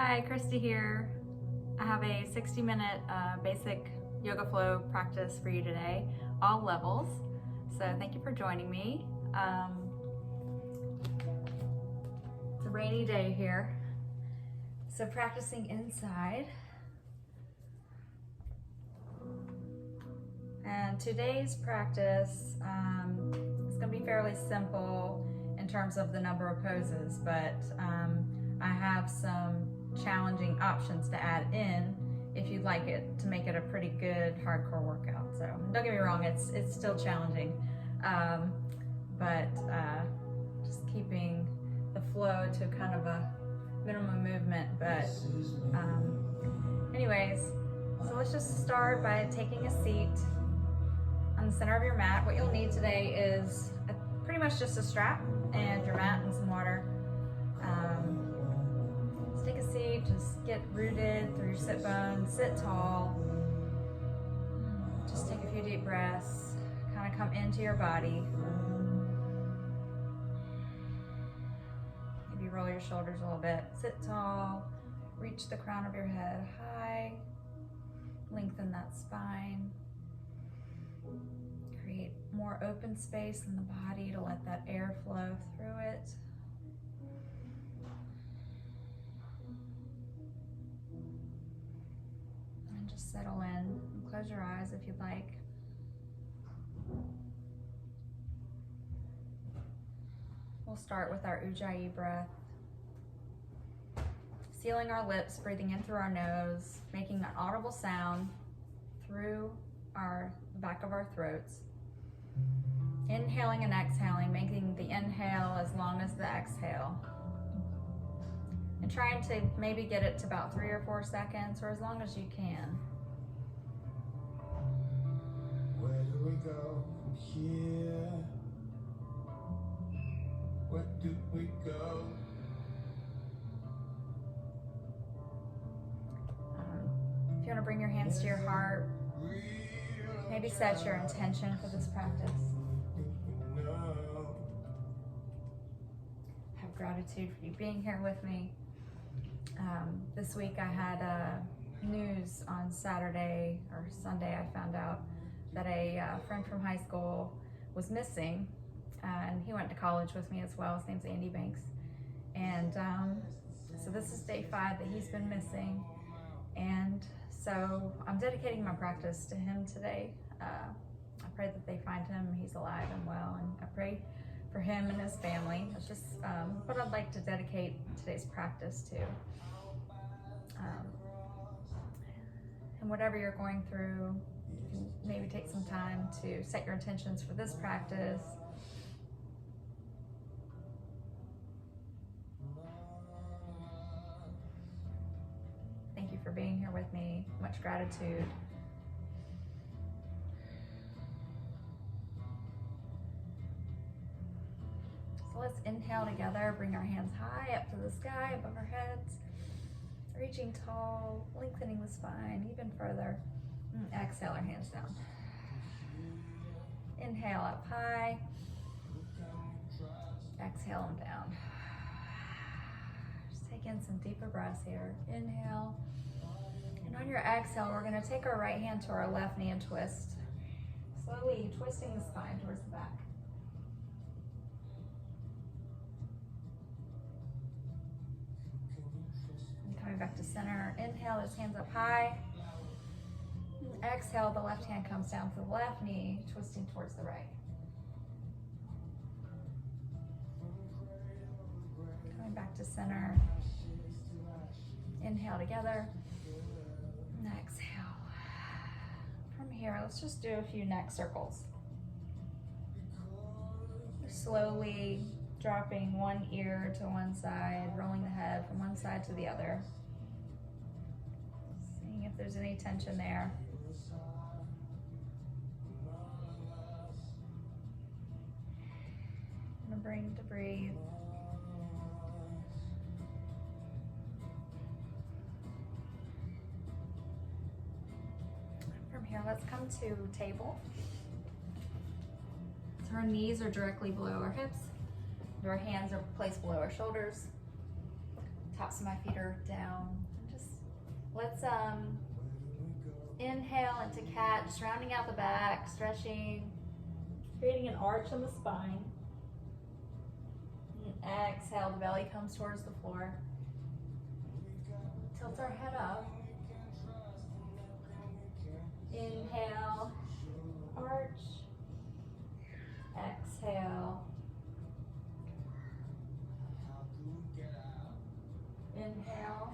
Hi, Christy here. I have a 60-minute basic yoga flow practice for you today, all levels. So thank you for joining me. It's a rainy day here, so practicing inside. And today's practice is going to be fairly simple in terms of the number of poses, but I have some challenging options to add in if you'd like it to make it a pretty good hardcore workout. So don't get me wrong, it's still challenging, but just keeping the flow to kind of a minimum movement. But anyways, so let's just start by taking a seat on the center of your mat. What you'll need today is pretty much just a strap and your mat and some water. Let's take a seat, just get rooted through your sit bones, sit tall. Just take a few deep breaths, kind of come into your body. Maybe roll your shoulders a little bit. Sit tall, reach the crown of your head high, lengthen that spine. Create more open space in the body to let that air flow through it. And just settle in. Close your eyes if you'd like. We'll start with our Ujjayi breath. Sealing our lips, breathing in through our nose, making an audible sound through the back of our throats. Inhaling and exhaling, making the inhale as long as the exhale. And trying to maybe get it to about 3 or 4 seconds, or as long as you can. Where do we go from here? Where do we go? If you want to bring your hands to your heart, maybe set your intention for this practice. Have gratitude for you being here with me. This week I had news on Saturday or Sunday. I found out that a friend from high school was missing, and he went to college with me as well. His name's Andy Banks, and so this is day 5 that he's been missing, and so I'm dedicating my practice to him today. I pray that they find him, he's alive and well, and I pray for him and his family. That's just what I'd like to dedicate today's practice to. And whatever you're going through, you can maybe take some time to set your intentions for this practice. Thank you for being here with me. Much gratitude. So let's inhale together, bring our hands high up to the sky above our heads, reaching tall, lengthening the spine even further. Exhale our hands down. Inhale up high, exhale them down. Just take in some deeper breaths here. Inhale. And on your exhale, we're going to take our right hand to our left knee and twist. Slowly twisting the spine towards the back. And coming back to center. Inhale, those hands up high. Exhale, the left hand comes down to the left knee, twisting towards the right. Coming back to center. Inhale together. And exhale. From here, let's just do a few neck circles. Slowly dropping one ear to one side, rolling the head from one side to the other. Seeing if there's any tension there. Remembering to breathe. From here, let's come to table. So our knees are directly below our hips. Our hands are placed below our shoulders. Tops of my feet are down. Just let's inhale into cat, just rounding out the back, stretching, creating an arch in the spine. And exhale, the belly comes towards the floor. Tilt our head up. Inhale, arch. Exhale. Inhale.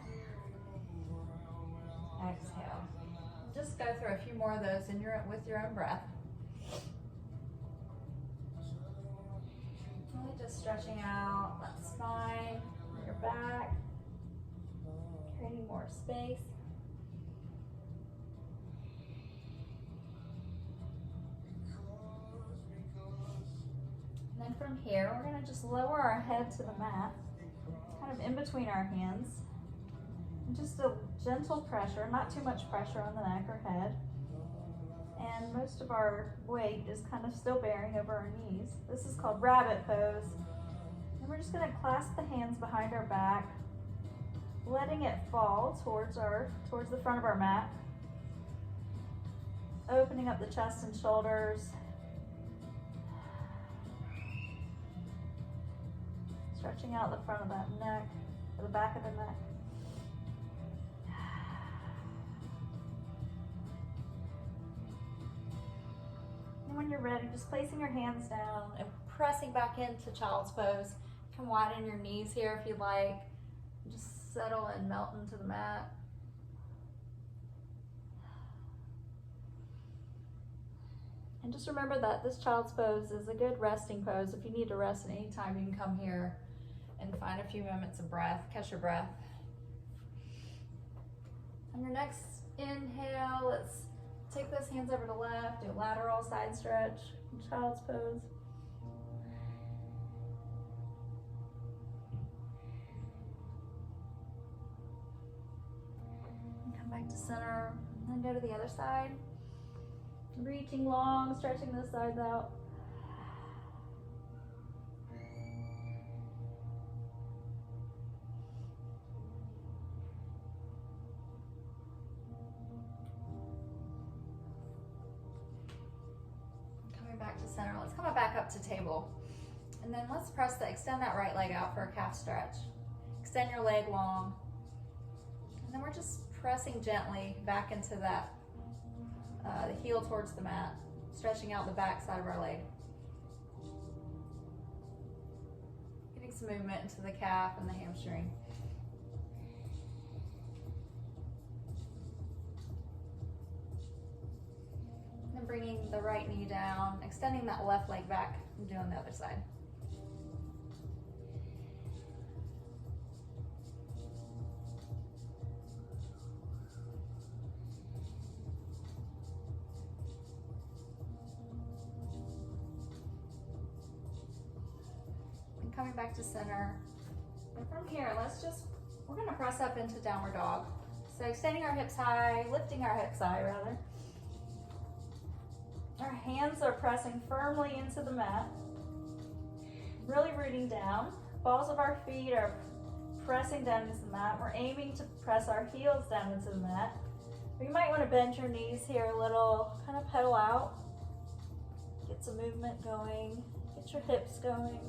Exhale. Just go through a few more of those with your own breath. Really just stretching out that spine, your back, creating more space. And then from here, we're going to just lower our head to the mat, kind of in between our hands. And just a gentle pressure, not too much pressure on the neck or head. And most of our weight is kind of still bearing over our knees. This is called rabbit pose. And we're just going to clasp the hands behind our back, letting it fall towards the front of our mat. Opening up the chest and shoulders. Stretching out the front of that neck, or the back of the neck. And when you're ready, just placing your hands down and pressing back into child's pose. You can widen your knees here if you'd like. Just settle and melt into the mat. And just remember that this child's pose is a good resting pose. If you need to rest at any time, you can come here and find a few moments of breath, catch your breath. On your next inhale, let's take those hands over to left, do a lateral side stretch, child's pose. And come back to center, and then go to the other side. Reaching long, stretching the sides out. Coming back to center. Let's come back up to table. And then let's extend that right leg out for a calf stretch. Extend your leg long. And then we're just pressing gently back into that the heel towards the mat, stretching out the back side of our leg. Getting some movement into the calf and the hamstring. And then bringing the right knee down, extending that left leg back and doing the other side. Coming back to center. And from here, we're gonna press up into downward dog. So extending our hips high, lifting our hips high rather. Our hands are pressing firmly into the mat. Really rooting down. Balls of our feet are pressing down into the mat. We're aiming to press our heels down into the mat. But you might wanna bend your knees here a little, kind of pedal out. Get some movement going, get your hips going.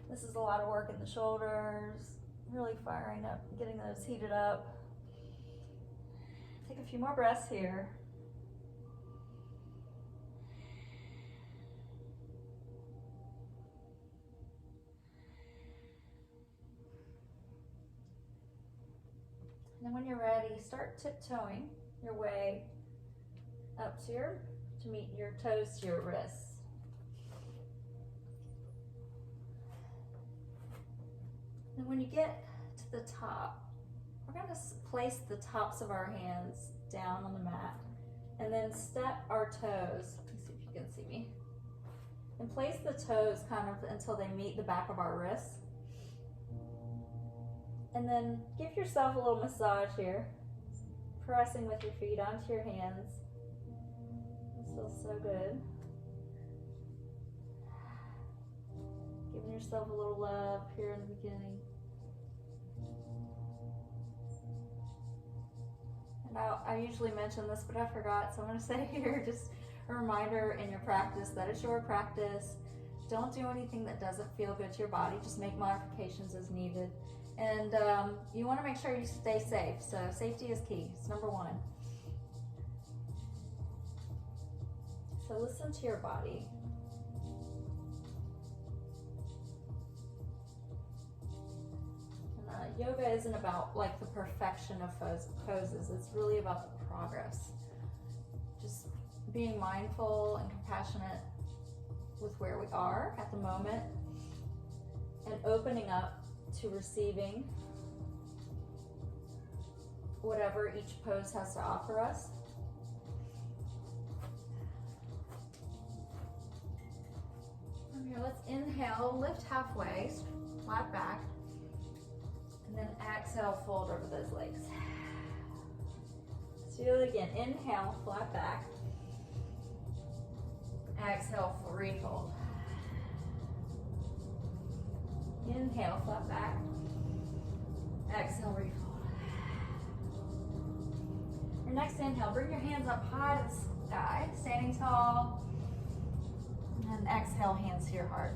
This is a lot of work in the shoulders, really firing up, getting those heated up. Take a few more breaths here. And then when you're ready, start tiptoeing your way up to meet your toes to your wrists. And when you get to the top, we're going to place the tops of our hands down on the mat and then step our toes. Let me see if you can see me. And place the toes kind of until they meet the back of our wrists. And then give yourself a little massage here, pressing with your feet onto your hands. Feels so good. Giving yourself a little love here in the beginning. And I usually mention this, but I forgot, so I'm going to say here, just a reminder in your practice that it's your practice. Don't do anything that doesn't feel good to your body. Just make modifications as needed. And you want to make sure you stay safe. So safety is key. It's number one. So listen to your body. And, yoga isn't about like the perfection of poses. It's really about the progress. Just being mindful and compassionate with where we are at the moment and opening up to receiving whatever each pose has to offer us. From here, let's inhale, lift halfway, flat back, and then exhale, fold over those legs. Let's do it again. Inhale, flat back. Exhale, refold. Inhale, flat back. Exhale, refold. Your next inhale, bring your hands up high to the sky, standing tall. And exhale, hands to your heart.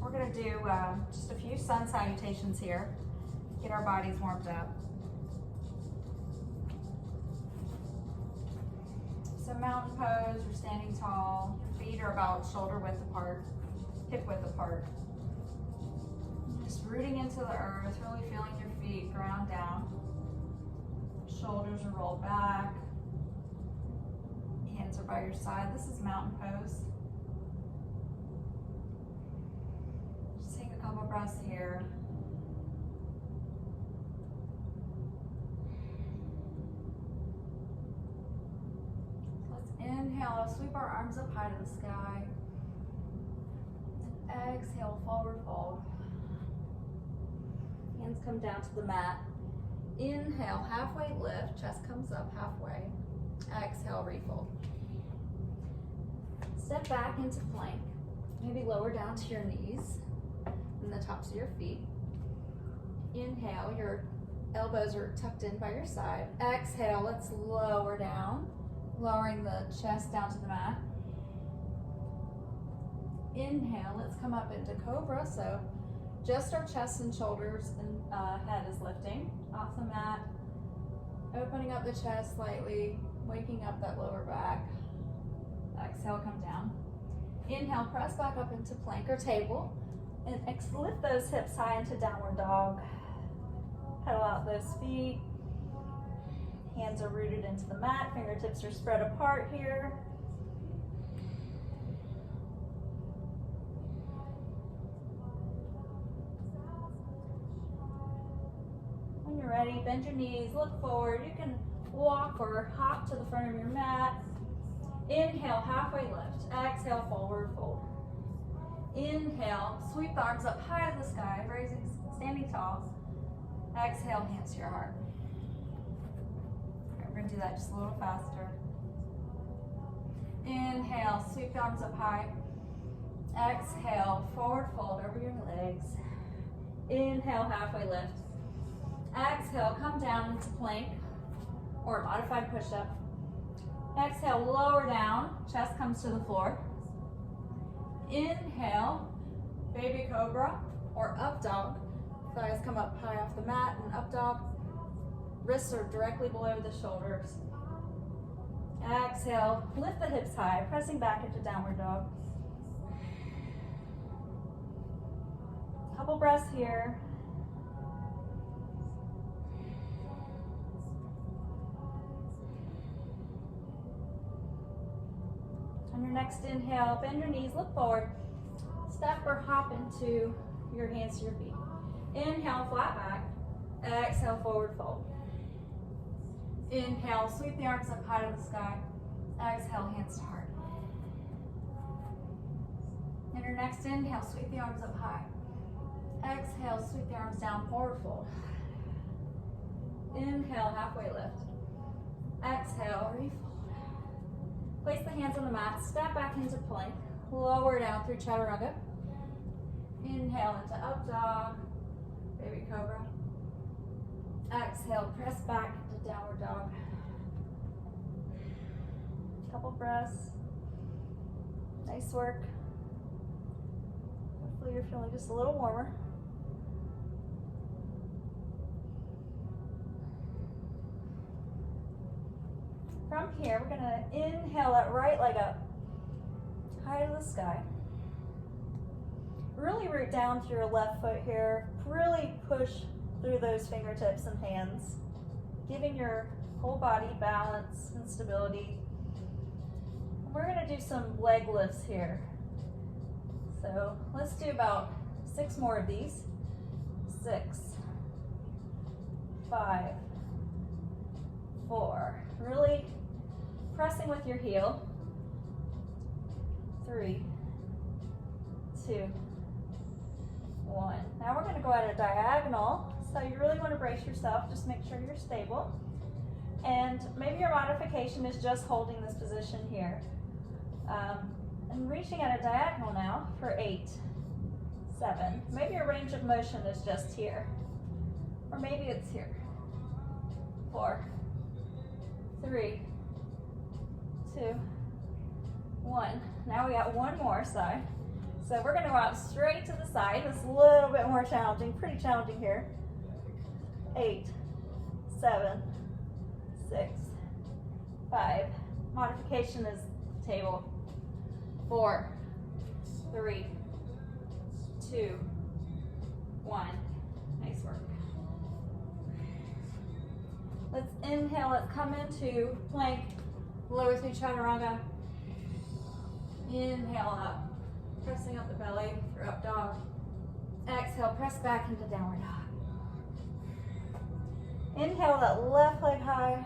We're going to do just a few sun salutations here. Get our bodies warmed up. So mountain pose, you're standing tall. Your feet are about shoulder width apart, hip width apart. Just rooting into the earth, really feeling your feet ground down. Shoulders are rolled back. Hands are by your side. This is mountain pose. Just take a couple breaths here. Inhale, sweep our arms up high to the sky. And exhale, forward fold. Hands come down to the mat. Inhale, halfway lift, chest comes up halfway. Exhale, refold. Step back into plank. Maybe lower down to your knees and the tops of your feet. Inhale, your elbows are tucked in by your side. Exhale, let's lower down. Lowering the chest down to the mat. Inhale, let's come up into cobra. So just our chest and shoulders and head is lifting off the mat. Opening up the chest slightly, waking up that lower back. Exhale, come down. Inhale, press back up into plank or table. And lift those hips high into downward dog. Pedal out those feet. Hands are rooted into the mat, fingertips are spread apart here. When you're ready, bend your knees, look forward. You can walk or hop to the front of your mat. Inhale, halfway lift. Exhale, forward fold. Inhale, sweep the arms up high to the sky, raising, standing tall. Exhale, hands to your heart. We're going to do that just a little faster. Inhale, sweep the arms up high. Exhale, forward fold over your legs. Inhale, halfway lift. Exhale, come down into plank or modified push-up. Exhale, lower down, chest comes to the floor. Inhale, baby cobra or up dog. Thighs come up high off the mat and up dog. Wrists are directly below the shoulders. Exhale, lift the hips high, pressing back into downward dog. Couple breaths here. On your next inhale, bend your knees, look forward. Step or hop into your hands to your feet. Inhale, flat back. Exhale, forward fold. Inhale, sweep the arms up high to the sky. Exhale, hands to heart. And your next inhale, sweep the arms up high. Exhale, sweep the arms down, forward fold. Inhale, halfway lift. Exhale, refold. Place the hands on the mat, step back into plank, lower down through chaturanga. Inhale into up dog, baby cobra. Exhale, press back into downward dog. Couple breaths. Nice work. Hopefully you're feeling just a little warmer. From here, we're gonna inhale that right leg up, high to the sky. Really root down through your left foot here. Really push through those fingertips and hands, giving your whole body balance and stability. We're gonna do some leg lifts here. So let's do about 6 more of these. 6, 5, 4. Really pressing with your heel. 3, 2, 1. Now we're going to go at a diagonal, so you really want to brace yourself. Just make sure you're stable. And maybe your modification is just holding this position here. And reaching at a diagonal now for 8, 7. Maybe your range of motion is just here. Or maybe it's here. 4, 3, 2, 1. Now we got one more side. So we're going to go out straight to the side. It's a little bit more challenging, pretty challenging here. 8, 7, 6, 5. Modification is table. 4, 3, 2, 1. Nice work. Let's inhale, let's come into plank, lower through chaturanga. Inhale up, pressing up the belly through up dog. Exhale, press back into downward dog. Inhale that left leg high.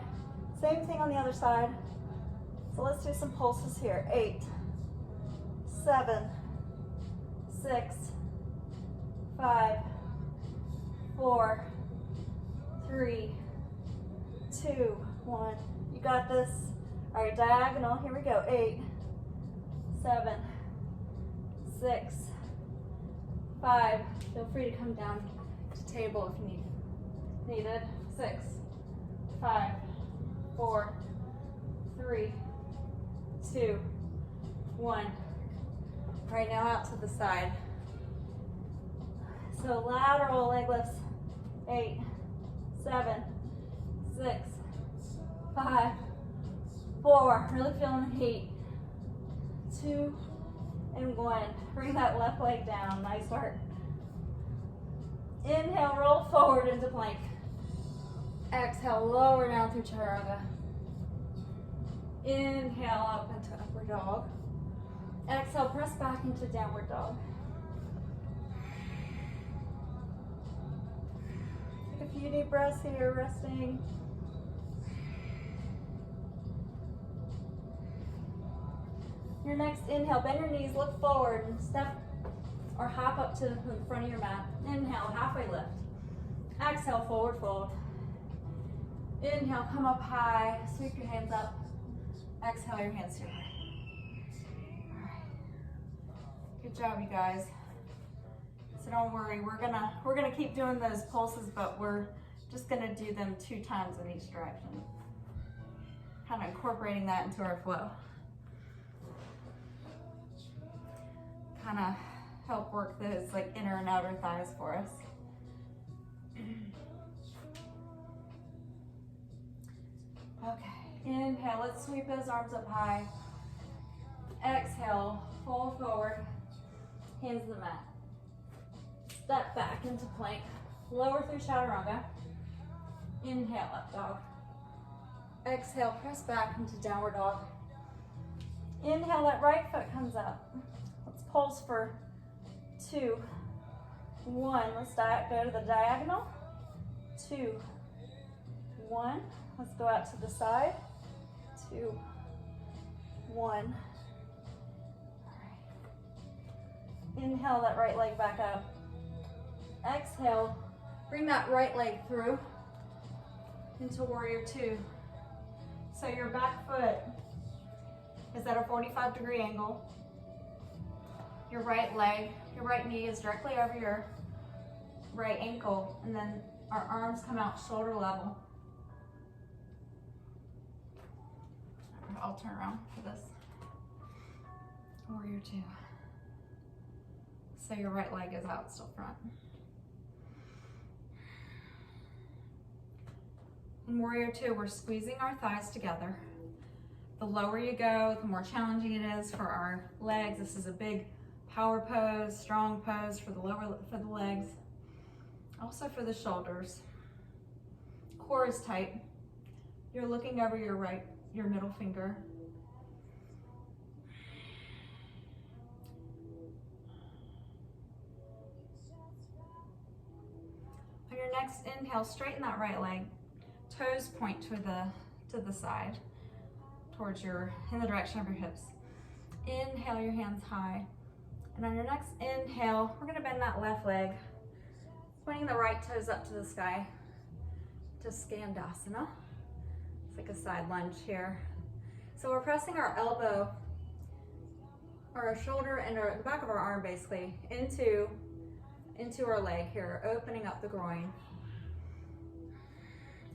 Same thing on the other side. So let's do some pulses here. 8, 7, 6, 5, 4, 3, 2, 1. You got this. All right, diagonal. Here we go. 8, 7, 6, 5. Feel free to come down to table if you needed. 6, 5, 4, 3, 2, 1. Right now out to the side. So lateral leg lifts. 8, 7, 6, 5, 4. Really feeling the heat. 2 and 1. Bring that left leg down. Nice work. Inhale, roll forward into plank. Exhale, lower down through chaturanga. Inhale up into upward dog. Exhale, press back into downward dog. Take a few deep breaths here, resting. Your next inhale, bend your knees, look forward, and step or hop up to the front of your mat. Inhale, halfway lift. Exhale, forward fold. Inhale, come up high, sweep your hands up. Exhale, your hands to your heart. All right. Good job, you guys. So don't worry, we're gonna keep doing those pulses, but we're just gonna do them 2 times in each direction. Kind of incorporating that into our flow. Kind of help work those like inner and outer thighs for us. Okay, inhale, let's sweep those arms up high. Exhale, fold forward, hands to the mat. Step back into plank, lower through chaturanga. Inhale, up dog. Exhale, press back into downward dog. Inhale, that right foot comes up. Let's pulse for 2, 1. Let's go to the diagonal. 2, 1. Let's go out to the side. 2, 1. All right. Inhale that right leg back up. Exhale, bring that right leg through into warrior 2. So your back foot is at a 45-degree angle. Your right leg, your right knee is directly over your right ankle, and then our arms come out shoulder level. I'll turn around for this. Warrior two. So your right leg is out still front. In Warrior two, we're squeezing our thighs together. The lower you go, the more challenging it is for our legs. This is a big power pose, strong pose for the legs. Also for the shoulders. Core is tight. You're looking over your middle finger. On your next inhale, straighten that right leg. Toes point to the side, in the direction of your hips. Inhale your hands high. And on your next inhale, we're gonna bend that left leg, pointing the right toes up to the sky to Skandasana. It's like a side lunge here. So we're pressing our elbow, or our shoulder and the back of our arm basically, into our leg here, opening up the groin.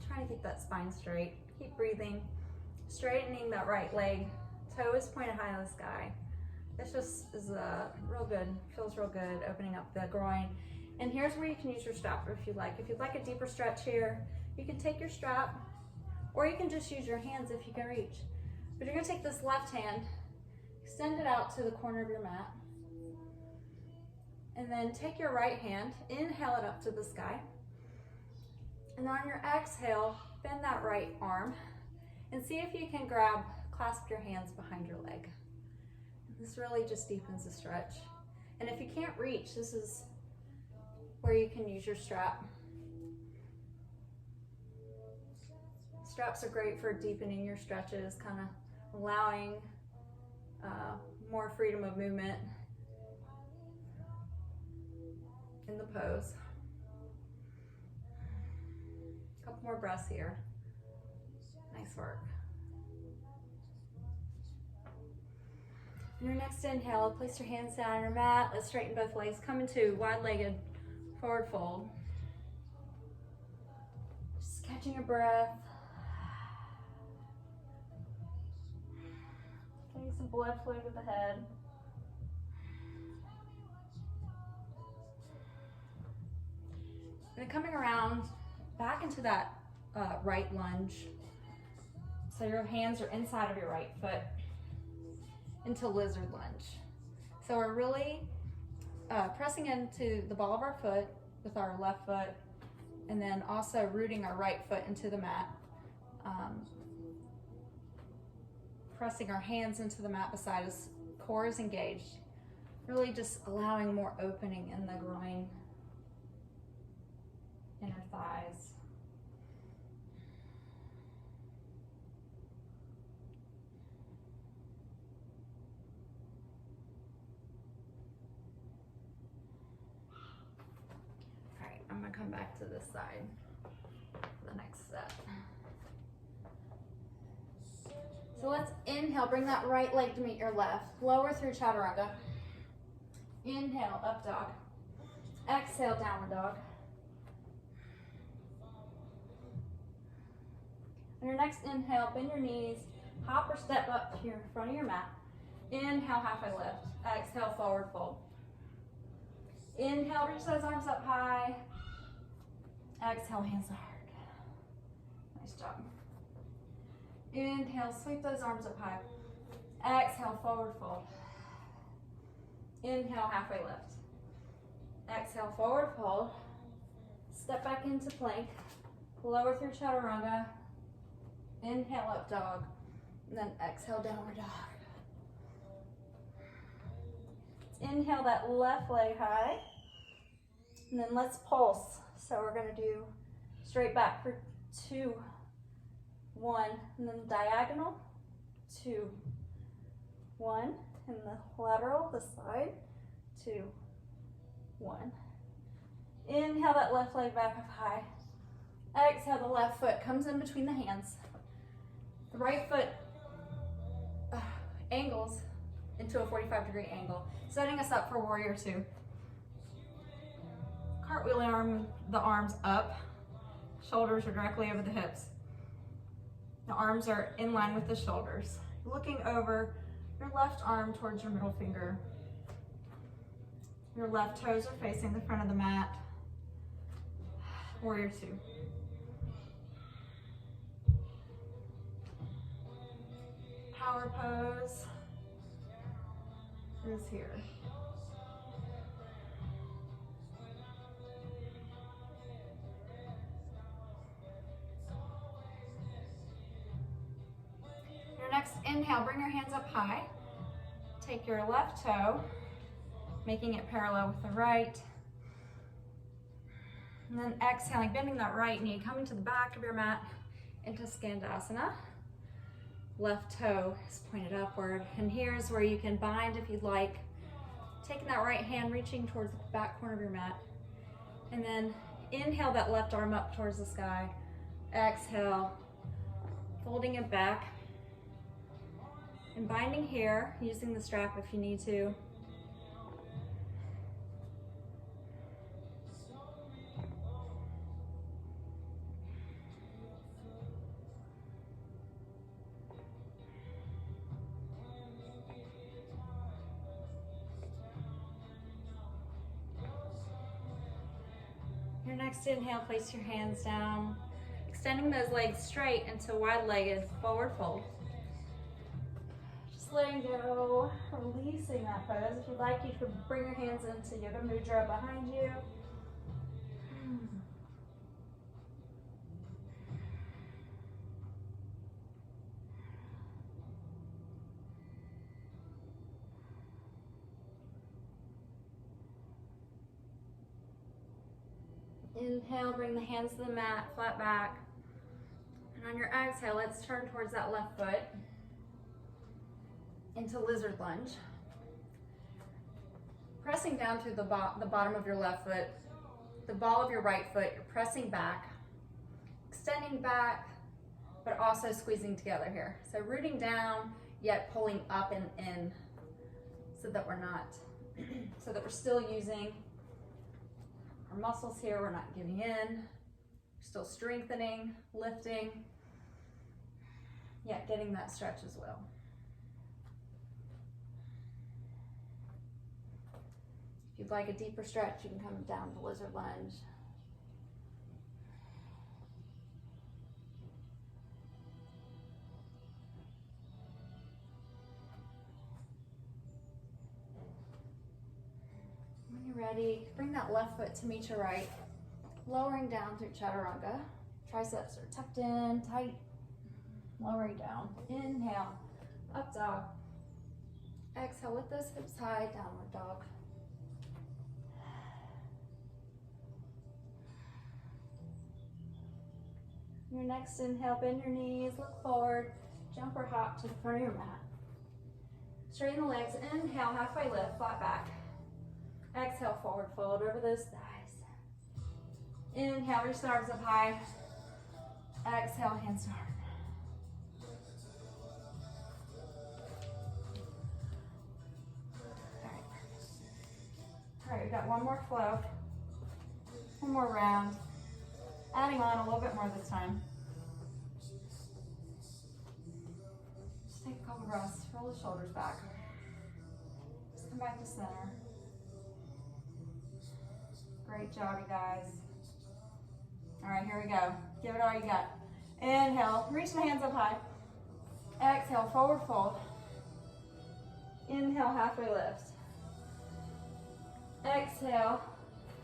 Trying to keep that spine straight. Keep breathing, straightening that right leg. Toe is pointed high in the sky. This just is real good, feels real good, opening up the groin. And here's where you can use your strap if you like. If you'd like a deeper stretch here, you can take your strap, or you can just use your hands if you can reach. But you're gonna take this left hand, extend it out to the corner of your mat, and then take your right hand, inhale it up to the sky, and on your exhale, bend that right arm, and see if you can clasp your hands behind your leg. This really just deepens the stretch. And if you can't reach, this is where you can use your strap. Straps are great for deepening your stretches, kind of allowing more freedom of movement in the pose. A couple more breaths here. Nice work. On your next inhale, place your hands down on your mat. Let's straighten both legs. Come into wide-legged forward fold. Just catching your breath. Getting some blood flow to the head. And then coming around back into that right lunge. So your hands are inside of your right foot into lizard lunge. So we're really pressing into the ball of our foot with our left foot, and then also rooting our right foot into the mat. Pressing our hands into the mat beside us, core is engaged. Really just allowing more opening in the groin, inner thighs. All right, I'm gonna come back to this side for the next set. So let's inhale, bring that right leg to meet your left. Lower through chaturanga. Inhale, up dog. Exhale, downward dog. On your next inhale, bend your knees, hop or step up to your front of your mat. Inhale, halfway lift. Exhale, forward fold. Inhale, reach those arms up high. Exhale, hands to heart. Nice job. Inhale, sweep those arms up high. Exhale, forward fold. Inhale, halfway lift. Exhale, forward fold. Step back into plank. Lower through chaturanga. Inhale, up dog. And then exhale, downward dog. Let's inhale that left leg high. And then let's pulse. So we're going to do straight back for 2, 1, and then diagonal, 2, 1, and the lateral, the side, 2, 1. Inhale that left leg back up high. Exhale, the left foot comes in between the hands. The right foot angles into a 45-degree angle, setting us up for warrior two. Cartwheel the arms up, shoulders are directly over the hips. The arms are in line with the shoulders. Looking over your left arm towards your middle finger. Your left toes are facing the front of the mat. Warrior two. Power pose is here. Your next inhale, bring your hands up high. Take your left toe, making it parallel with the right. And then exhaling, bending that right knee, coming to the back of your mat into Skandasana. Left toe is pointed upward. And here's where you can bind if you'd like. Taking that right hand, reaching towards the back corner of your mat. And then inhale that left arm up towards the sky. Exhale, folding it back. And binding here, using the strap if you need to. Your next inhale, place your hands down, extending those legs straight into wide-legged forward fold. Just letting go, releasing that pose. If you'd like, you could bring your hands into Yoga Mudra behind you. Inhale, bring the hands to the mat, flat back. And on your exhale, let's turn towards that left foot into lizard lunge. Pressing down through the bottom of your left foot, the ball of your right foot, you're pressing back, extending back, but also squeezing together here. So rooting down, yet pulling up and in so that we're still using our muscles here, we're not giving in, we're still strengthening, lifting, yet getting that stretch as well. If you'd like a deeper stretch, you can come down to lizard lunge. When you're ready, bring that left foot to meet your right, lowering down through Chaturanga. Triceps are tucked in, tight, lowering down. Inhale, up dog. Exhale, lift those hips high, downward dog. Your next inhale, bend your knees, look forward, jump or hop to the front of your mat. Straighten the legs, inhale, halfway lift, flat back. Exhale, forward fold over those thighs. Inhale, reach the arms up high. Exhale, hands to heart. All right, we got one more flow, one more round. Adding on a little bit more this time. Just take a couple breaths, roll the shoulders back. Just come back to center. Great job, you guys. All right, here we go. Give it all you got. Inhale, reach the hands up high. Exhale, forward fold. Inhale, halfway lift. Exhale,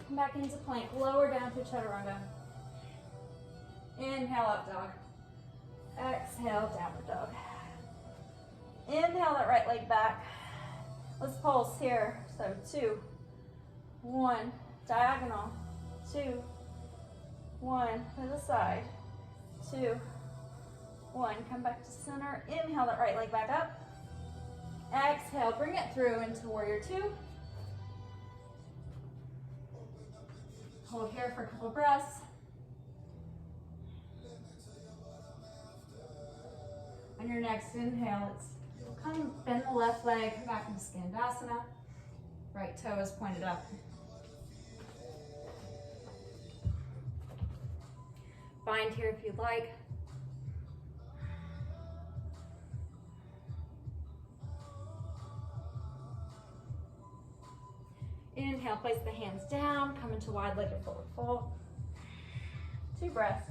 come back into plank, lower down to Chaturanga. Inhale, up dog. Exhale, downward dog. Inhale that right leg back. Let's pulse here. So 2, 1, diagonal. 2, 1, to the side. 2, 1, come back to center. Inhale that right leg back up. Exhale, bring it through into warrior 2. Hold here for a couple breaths. on your next inhale, let's come bend the left leg, come back into Skandasana. Right toe is pointed up. Bind here if you'd like. Inhale, place the hands down, come into wide-legged forward fold. 2 breaths.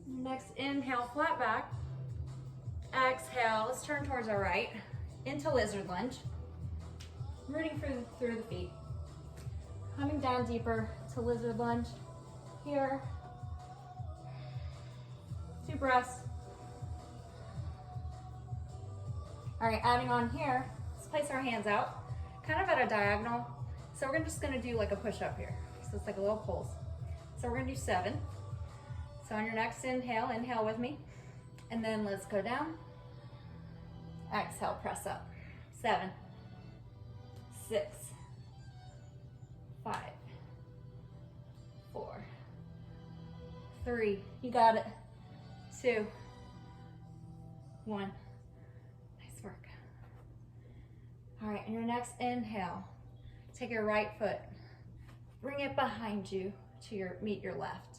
Next, inhale, flat back. Exhale, let's turn towards our right, into lizard lunge. Rooting through the feet. Coming down deeper to lizard lunge. Here. 2 breaths. All right, adding on here, let's place our hands out, kind of at a diagonal. So we're just gonna do like a push-up here. So it's like a little pulse. So we're gonna do 7. So on your next inhale, inhale with me. And then let's go down. Exhale, press up. 7, 6, 5, 4, 3, you got it. 2, 1. Nice work. All right, and your next inhale, take your right foot, bring it behind you to meet your left.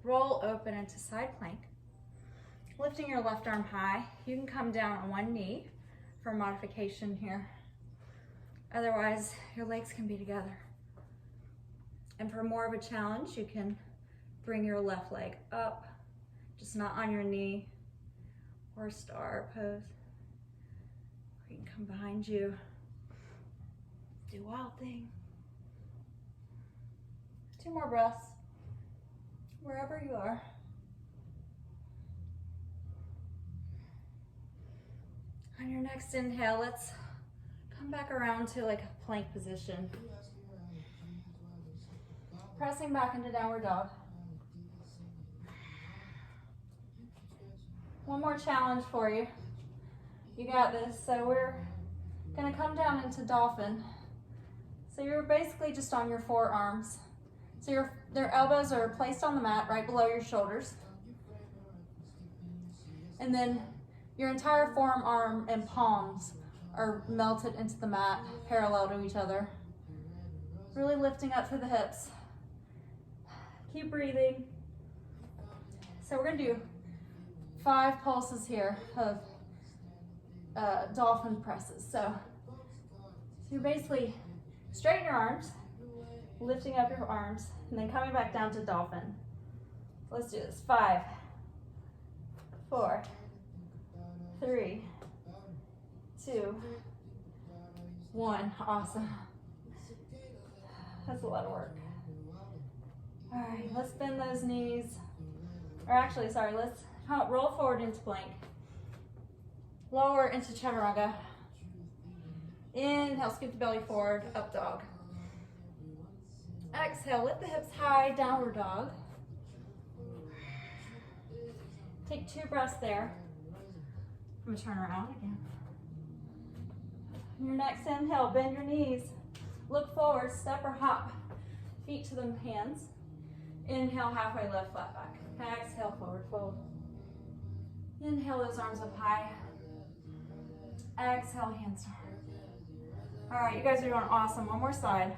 Roll open into side plank. Lifting your left arm high. You can come down on one knee for modification here. Otherwise, your legs can be together. And for more of a challenge, you can bring your left leg up, just not on your knee, or star pose. Or you can come behind you, do wild thing. 2 more breaths, wherever you are. On your next inhale, let's come back around to like a plank position. Pressing back into downward dog. One more challenge for you. You got this. So we're gonna come down into dolphin. So you're basically just on your forearms. So their elbows are placed on the mat right below your shoulders. And then your entire forearm and palms are melted into the mat, parallel to each other. Really lifting up through the hips. Keep breathing. So we're gonna do 5 pulses here of dolphin presses. So you're basically straighten your arms, lifting up your arms, and then coming back down to dolphin. Let's do this. 5, 4, 3, 2, 1. Awesome. That's a lot of work. All right, let's bend those knees. Or actually, sorry, let's roll forward into plank. Lower into chaturanga. Inhale, scoop the belly forward, up dog. Exhale, lift the hips high, downward dog. Take 2 breaths there. I'm gonna turn around again. Your next inhale, bend your knees. Look forward, step or hop. Feet to the hands. Inhale, halfway lift, flat back. Exhale, forward fold. Inhale, those arms up high. Exhale, hands down. All right, you guys are doing awesome. One more side.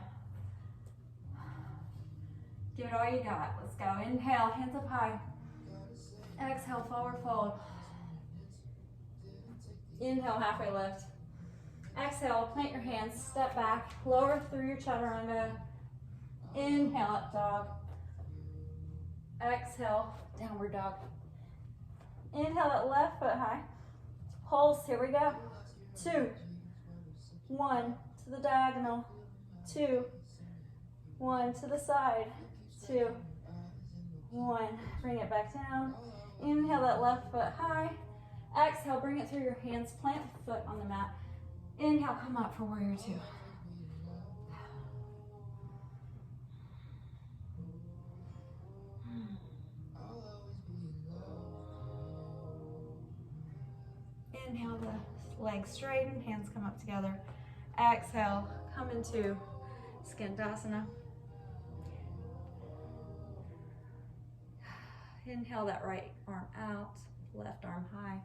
Give it all you got. Let's go. Inhale, hands up high. Exhale, forward fold. Inhale, halfway lift. Exhale, plant your hands, step back, lower through your chaturanga. Inhale, up dog. Exhale, downward dog. Inhale, that left foot high. Pulse, here we go. 2, 1, to the diagonal. 2, 1, to the side. 2, 1, bring it back down. Inhale, that left foot high. Exhale, bring it through your hands, plant the foot on the mat. Inhale, come up for warrior 2. Inhale, the legs straighten, hands come up together. Exhale, come into Skandasana. Inhale that right arm out, left arm high.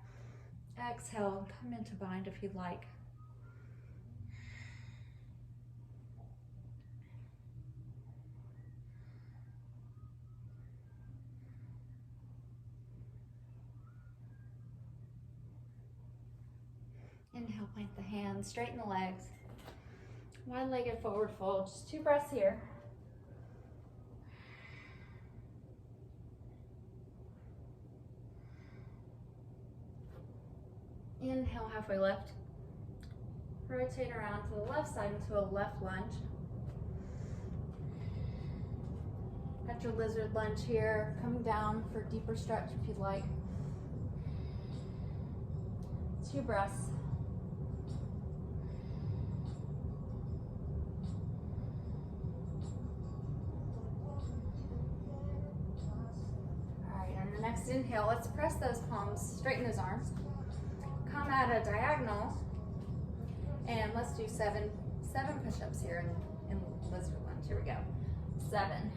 Exhale, come into bind if you'd like. Inhale, plant the hands, straighten the legs. Wide-legged forward fold, just 2 breaths here. Inhale, halfway lift. Rotate around to the left side into a left lunge. Got your lizard lunge here, coming down for a deeper stretch if you'd like. 2 breaths. All right, on your next inhale, let's press those palms, straighten those arms. Come at a diagonal, and let's do seven push-ups here in lizard lunge. Here we go. 7.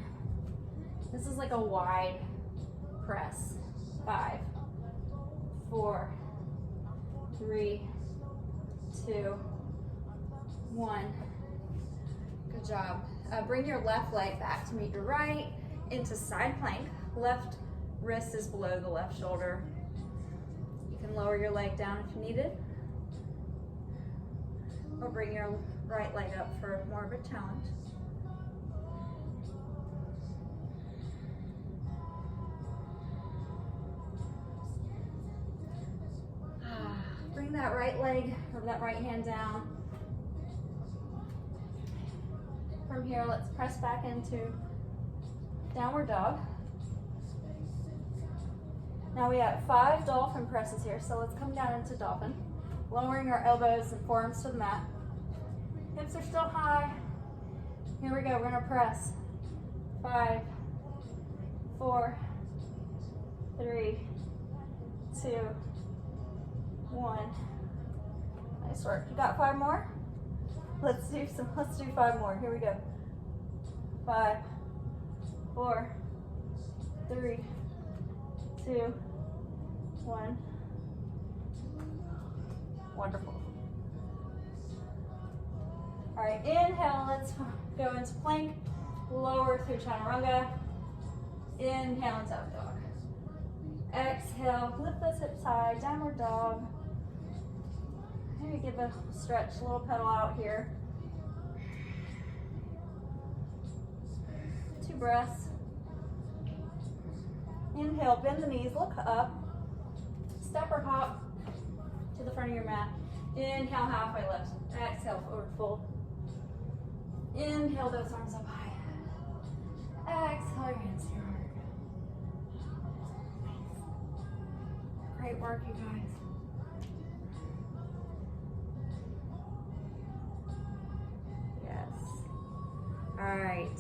This is like a wide press. 5, 4, 3, 2, 1. Good job. Bring your left leg back to meet your right into side plank. Left wrist is below the left shoulder. You can lower your leg down if you need it, or bring your right leg up for more of a challenge. Bring that right leg or that right hand down. From here, let's press back into downward dog. Now we have 5 dolphin presses here, so let's come down into dolphin. Lowering our elbows and forearms to the mat. Hips are still high. Here we go, we're gonna press. 5, 4, 3, 2, 1. Nice work. You got 5 more? Let's do 5 more. Here we go. 5, 4, 3, 2, 1. Wonderful. All right, inhale, let's go into plank, lower through chaturanga. Inhale into up dog. Exhale, lift those hips high, downward dog. Maybe give a stretch, a little pedal out here. 2 breaths. Inhale, bend the knees, look up. Step or hop to the front of your mat. Inhale, halfway lift. Exhale, forward fold. Inhale, those arms up high. Exhale, your hands to your heart. Nice. Great work, you guys. Yes. All right.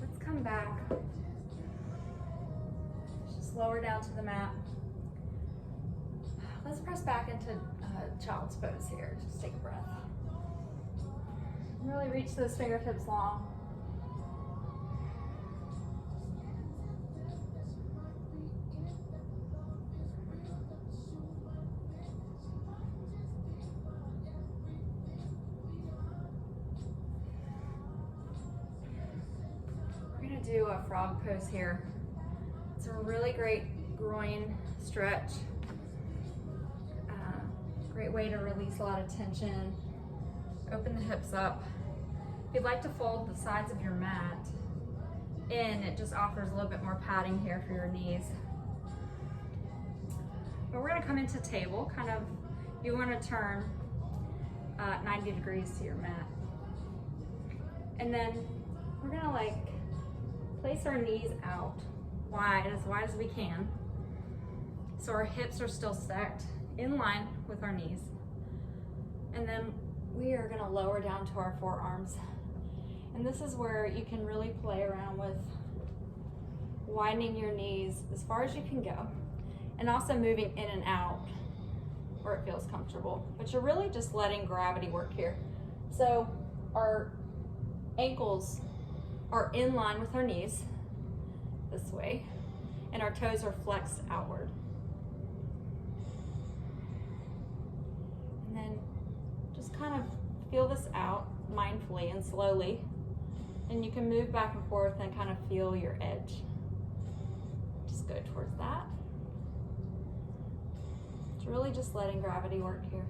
Let's come back. Just lower down to the mat. Let's press back into child's pose here. Just take a breath. Really reach those fingertips long. We're going to do a frog pose here. It's a really great groin stretch. Great way to release a lot of tension. Open the hips up. If you'd like to fold the sides of your mat in, it just offers a little bit more padding here for your knees. But we're gonna come into table, kind of, you wanna turn 90 degrees to your mat. And then we're gonna like place our knees out wide as we can. So our hips are still stacked in line with our knees. And then we are gonna lower down to our forearms. And this is where you can really play around with widening your knees as far as you can go, and also moving in and out where it feels comfortable. But you're really just letting gravity work here. So our ankles are in line with our knees this way, and our toes are flexed outward. And then just kind of feel this out mindfully and slowly. And you can move back and forth and kind of feel your edge. Just go towards that. It's really just letting gravity work here.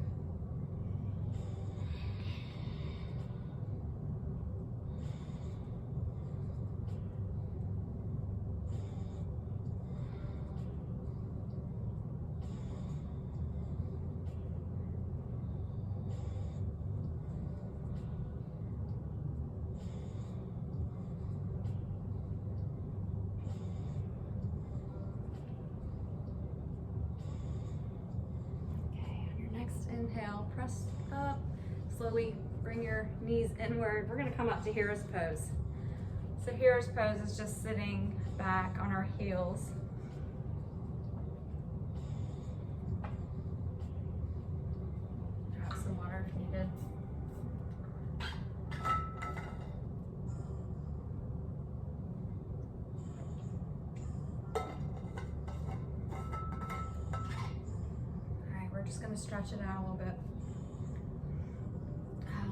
Inhale, press up, slowly bring your knees inward. We're gonna come up to hero's pose. So hero's pose is just sitting back on our heels. Grab some water if needed. Just going to stretch it out a little bit.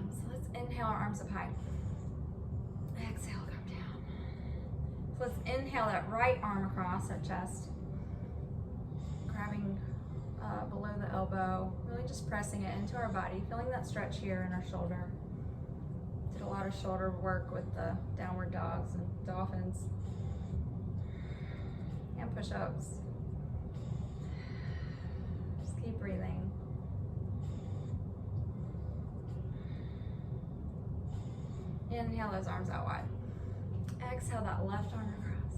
So let's inhale our arms up high. Exhale, come down. So let's inhale that right arm across our chest, grabbing below the elbow, really just pressing it into our body, feeling that stretch here in our shoulder. Did a lot of shoulder work with the downward dogs and dolphins and push-ups. Keep breathing. Inhale those arms out wide. Exhale that left arm across.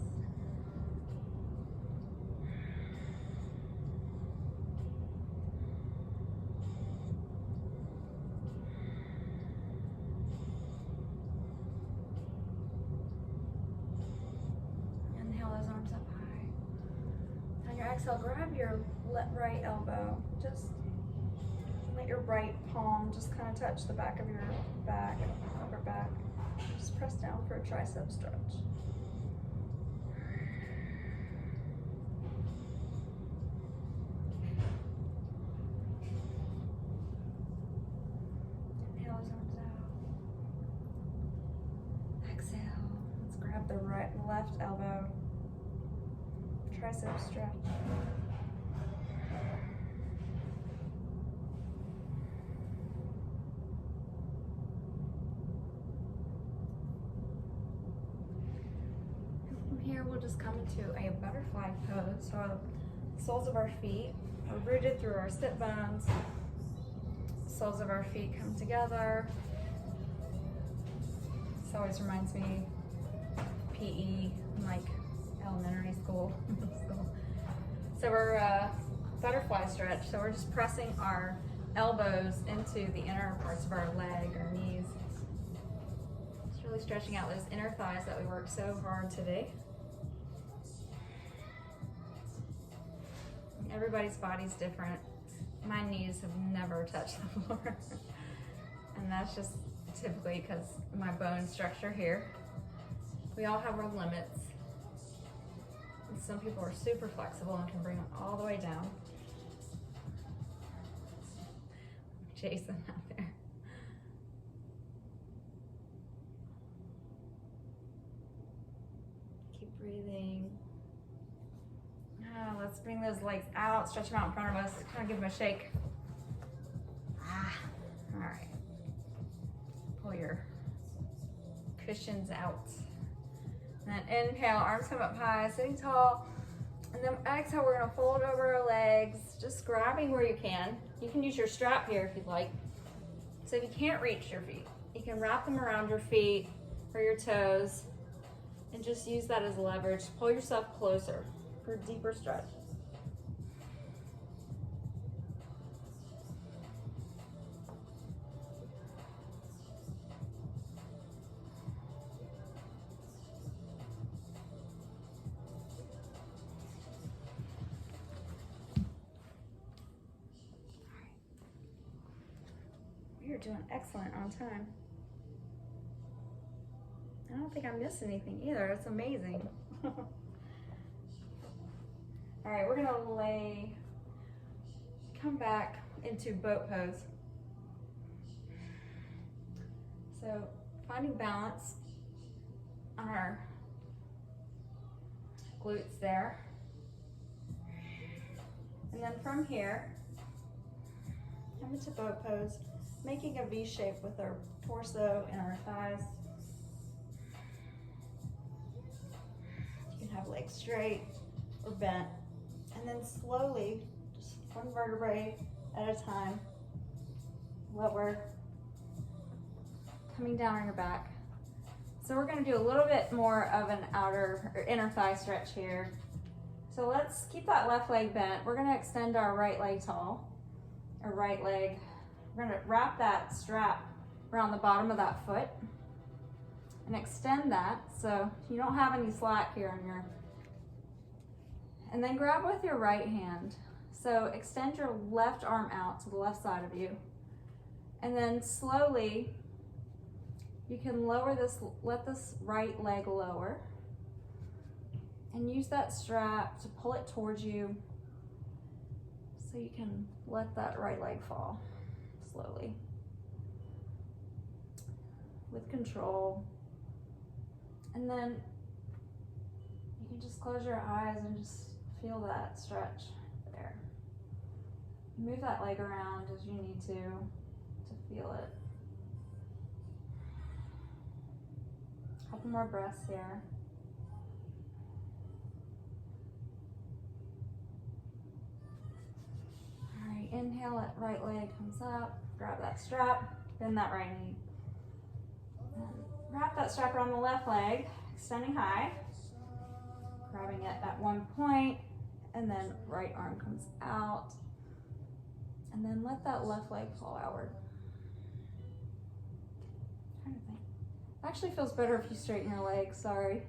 Inhale those arms up high. On your exhale, grab your right elbow. Just let your right palm just kind of touch the back of your back, upper back. Just press down for a tricep stretch. Inhale those arms out. Exhale. Let's grab the left elbow. Tricep stretch. Here we'll just come into a butterfly pose. So the soles of our feet are rooted through our sit bones. Soles of our feet come together. This always reminds me PE, like elementary school. So we're butterfly stretch. So we're just pressing our elbows into the inner parts of our leg, our knees. Just really stretching out those inner thighs that we worked so hard today. Everybody's body's different. My knees have never touched the floor. And that's just typically because my bone structure here. We all have our limits. And some people are super flexible and can bring them all the way down. Jason out there. Keep breathing. Let's bring those legs out, stretch them out in front of us, kind of give them a shake. All right. Pull your cushions out. And then inhale, arms come up high, sitting tall. And then exhale, we're gonna fold over our legs, just grabbing where you can. You can use your strap here if you'd like. So if you can't reach your feet, you can wrap them around your feet or your toes and just use that as leverage. Pull yourself closer for a deeper stretch. You're doing excellent on time. I don't think I missed anything either. It's amazing. All right, we're gonna come back into boat pose. So finding balance on our glutes there. And then from here, come into boat pose, making a V shape with our torso and our thighs. You can have legs straight or bent. And then slowly, just one vertebrae at a time, lower, coming down on your back. So we're gonna do a little bit more of an outer or inner thigh stretch here. So let's keep that left leg bent. We're gonna extend our right leg tall, our right leg. We're gonna wrap that strap around the bottom of that foot and extend that so you don't have any slack here on your, and then grab with your right hand. So extend your left arm out to the left side of you. And then slowly, you can lower this, let this right leg lower. And use that strap to pull it towards you so you can let that right leg fall slowly. With control. And then you can just close your eyes and just feel that stretch there. Move that leg around as you need to feel it. A couple more breaths here. All right, inhale, that right leg comes up, grab that strap, bend that right knee. And wrap that strap around the left leg, extending high, grabbing it at one point, and then right arm comes out. And then let that left leg fall outward. I'm trying to think. Actually feels better if you straighten your legs, sorry.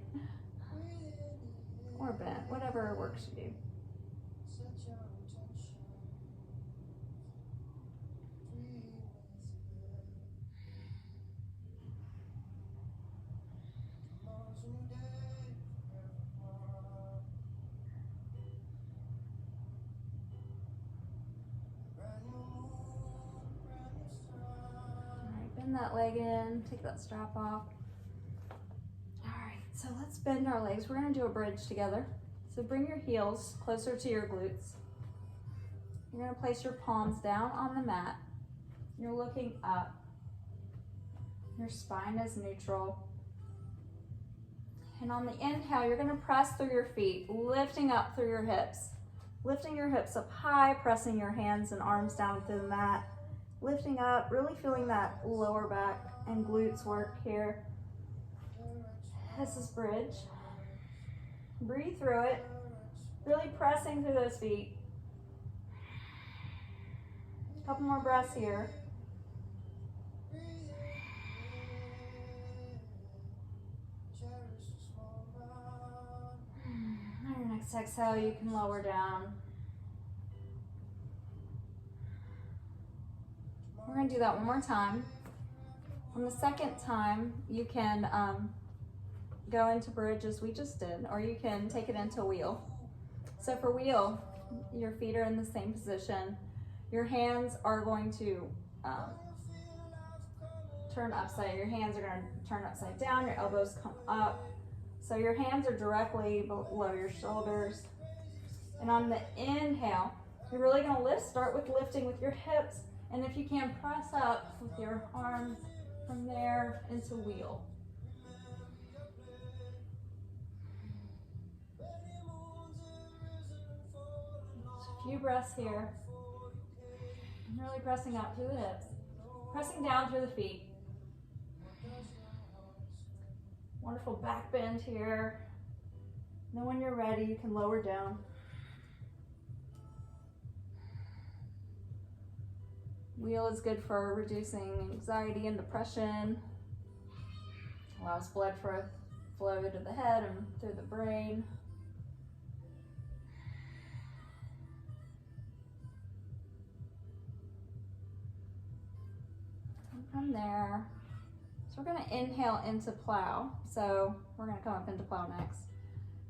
Or bent, whatever works for you. Bend that leg in, take that strap off. All right, so let's bend our legs. We're gonna do a bridge together. So bring your heels closer to your glutes. You're gonna place your palms down on the mat. You're looking up. Your spine is neutral. And on the inhale, you're gonna press through your feet, lifting up through your hips. Lifting your hips up high, pressing your hands and arms down through the mat. Lifting up, really feeling that lower back and glutes work here. This is bridge. Breathe through it, really pressing through those feet. A couple more breaths here. On your next exhale, you can lower down. We're gonna do that one more time. On the second time, you can go into bridge as we just did, or you can take it into wheel. So for wheel, your feet are in the same position. Your hands are going to turn upside. Your hands are gonna turn upside down, your elbows come up. So your hands are directly below your shoulders. And on the inhale, you're really gonna lift, start with lifting with your hips. And if you can, press up with your arms from there into wheel. Just a few breaths here. And really pressing up through the hips. Pressing down through the feet. Wonderful back bend here. And then when you're ready, you can lower down. Wheel is good for reducing anxiety and depression. Allows blood flow to the head and through the brain. And from there, So we're gonna inhale into plow. So we're gonna come up into plow next.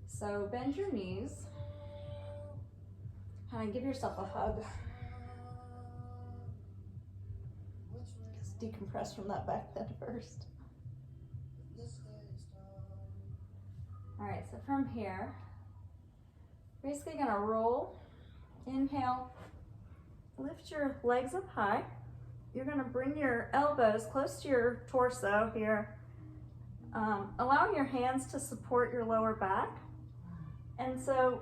So bend your knees. Kind of give yourself a hug. Just decompress from that back bend first. All right, so from here, basically gonna roll, inhale, lift your legs up high. You're gonna bring your elbows close to your torso here, allowing your hands to support your lower back. And so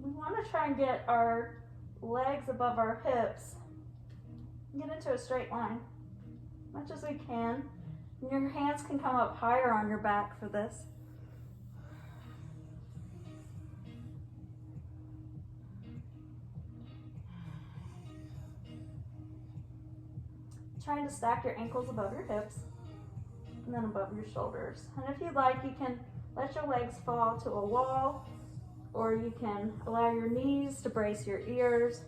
we wanna try and get our legs above our hips, get into a straight line, as much as we can. Your hands can come up higher on your back for this. Trying to stack your ankles above your hips and then above your shoulders. And if you'd like, you can let your legs fall to a wall, or you can allow your knees to brace your ears.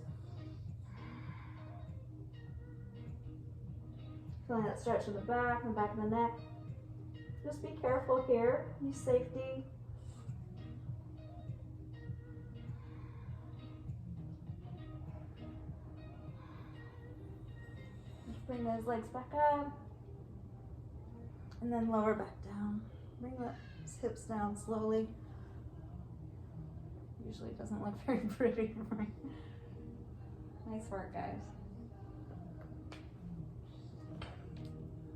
Feeling that stretch in the back and back of the neck. Just be careful here, use safety. Bring those legs back up and then lower back down. Bring those hips down slowly. Usually it doesn't look very pretty for me. Nice work, guys.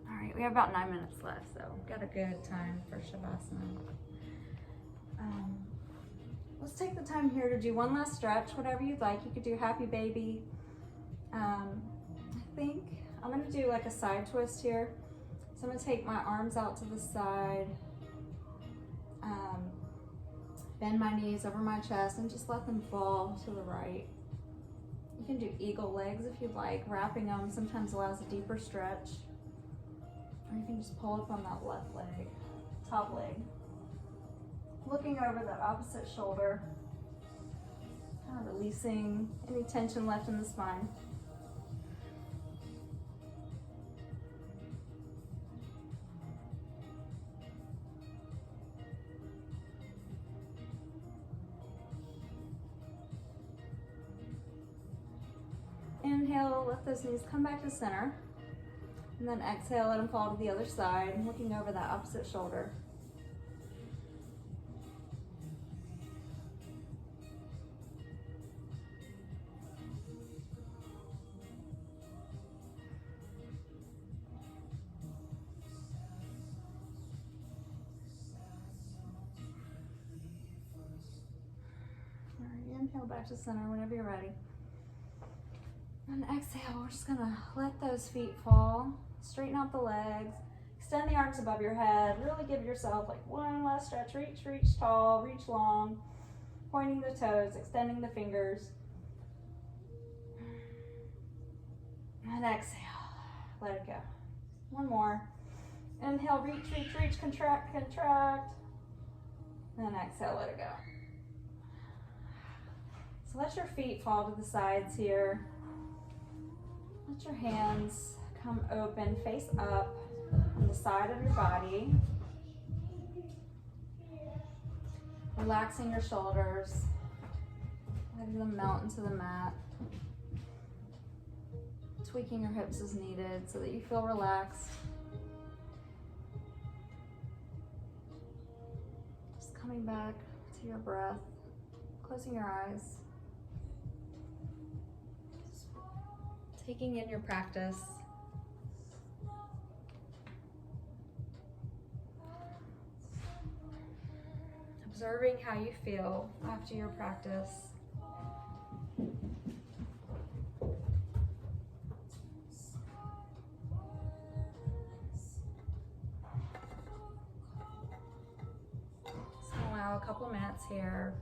All right, we have about 9 minutes left, so got a good time for Shavasana. Let's take the time here to do one last stretch, whatever you'd like. You could do happy baby. I think I'm gonna do like a side twist here. So I'm gonna take my arms out to the side, bend my knees over my chest and just let them fall to the right. You can do eagle legs if you'd like. Wrapping them sometimes allows a deeper stretch. Or you can just pull up on that left leg, top leg. Looking over that opposite shoulder, kind of releasing any tension left in the spine. Inhale, let those knees come back to center. And then exhale, let them fall to the other side, looking over that opposite shoulder. All right, inhale back to center whenever you're ready. And exhale, we're just gonna let those feet fall. Straighten out the legs. Extend the arms above your head. Really give yourself like one last stretch. Reach, reach tall, reach long. Pointing the toes, extending the fingers. And exhale, let it go. One more. Inhale, reach, reach, reach, contract, contract. And exhale, let it go. So let your feet fall to the sides here. Let your hands come open, face up on the side of your body. Relaxing your shoulders, letting them melt into the mat. Tweaking your hips as needed so that you feel relaxed. Just coming back to your breath, closing your eyes. Taking in your practice. Observing how you feel after your practice. So allow a couple minutes here.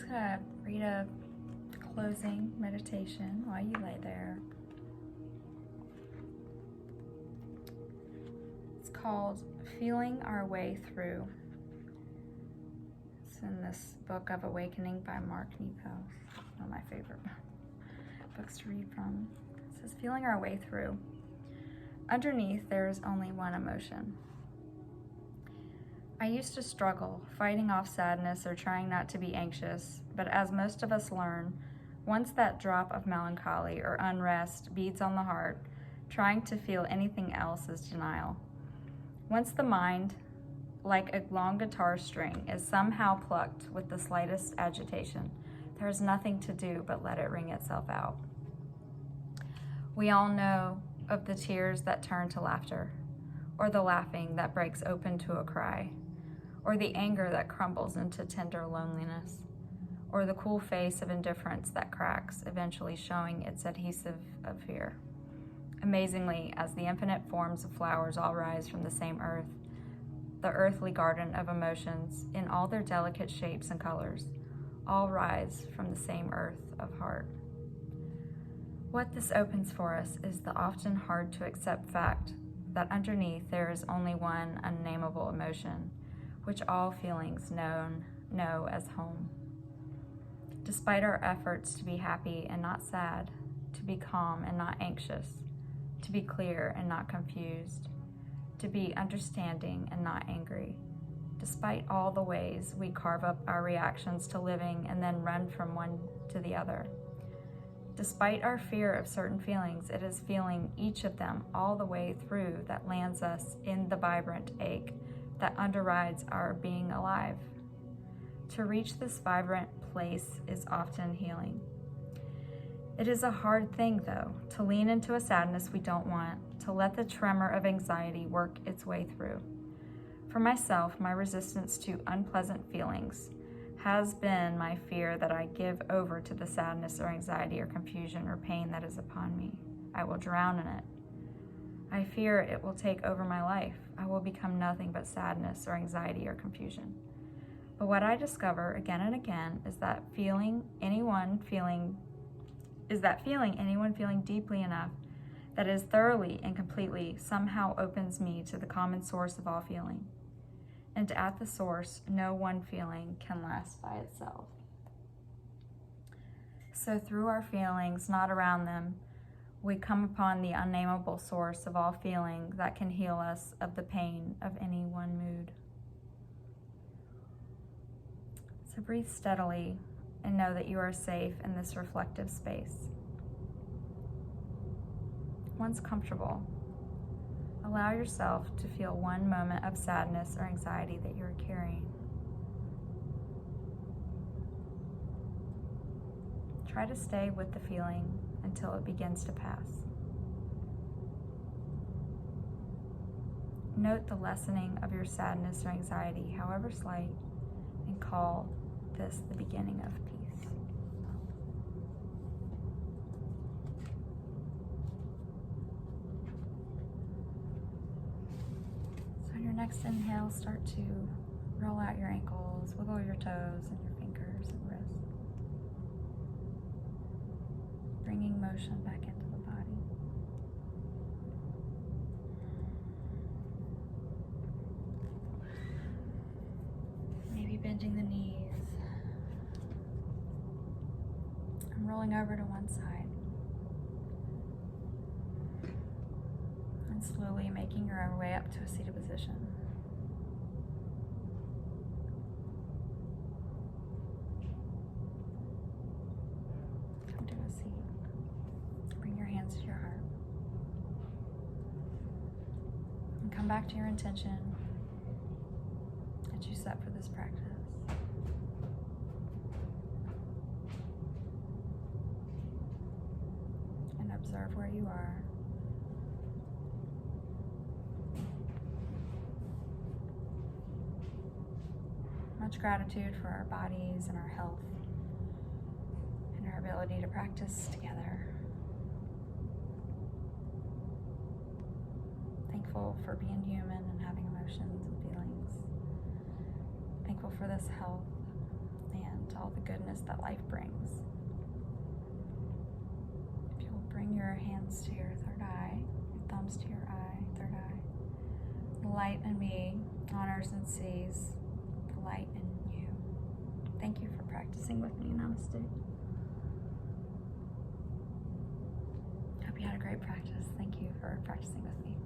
just gonna read a closing meditation while you lay there. It's called Feeling Our Way Through. It's in this book of Awakening by Mark Nepo, one of my favorite books to read from. It says, feeling our way through. Underneath, there is only one emotion. I used to struggle, fighting off sadness or trying not to be anxious, but as most of us learn, once that drop of melancholy or unrest beads on the heart, trying to feel anything else is denial. Once the mind, like a long guitar string, is somehow plucked with the slightest agitation, there is nothing to do but let it ring itself out. We all know of the tears that turn to laughter, or the laughing that breaks open to a cry, or the anger that crumbles into tender loneliness, or the cool face of indifference that cracks, eventually showing its adhesive of fear. Amazingly, as the infinite forms of flowers all rise from the same earth, the earthly garden of emotions, in all their delicate shapes and colors, all rise from the same earth of heart. What this opens for us is the often hard to accept fact that underneath there is only one unnameable emotion, which all feelings know as home. Despite our efforts to be happy and not sad, to be calm and not anxious, to be clear and not confused, to be understanding and not angry, despite all the ways we carve up our reactions to living and then run from one to the other, despite our fear of certain feelings, it is feeling each of them all the way through that lands us in the vibrant ache that underrides our being alive. To reach this vibrant place is often healing. It is a hard thing, though, to lean into a sadness we don't want, to let the tremor of anxiety work its way through. For myself, my resistance to unpleasant feelings has been my fear that I give over to the sadness or anxiety or confusion or pain that is upon me. I will drown in it. I fear it will take over my life. I will become nothing but sadness or anxiety or confusion. But what I discover again and again is that feeling anyone feeling deeply enough that is thoroughly and completely somehow opens me to the common source of all feeling. And at the source, no one feeling can last by itself. So through our feelings, not around them, we come upon the unnameable source of all feeling that can heal us of the pain of any one mood. So breathe steadily and know that you are safe in this reflective space. Once comfortable, allow yourself to feel one moment of sadness or anxiety that you're carrying. Try to stay with the feeling until it begins to pass. Note the lessening of your sadness or anxiety, however slight, and call this the beginning of peace. So on your next inhale, start to roll out your ankles, wiggle your toes and your fingers and wrists, bringing motion back into the body. Maybe bending the knees. I'm rolling over to one side. And slowly making your way up to a seated position. Come to a seat. Bring your hands to your heart. And come back to your intention that you set for this practice. And observe where you are. Much gratitude for our bodies and our health and our ability to practice together. Thankful for being human and having emotions and feelings. Thankful for this health and to all the goodness that life brings. If you'll bring your hands to your third eye, your thumbs to your eye, third eye. The light in me honors and sees the light in you. Thank you for practicing with me. Namaste. Hope you had a great practice. Thank you for practicing with me.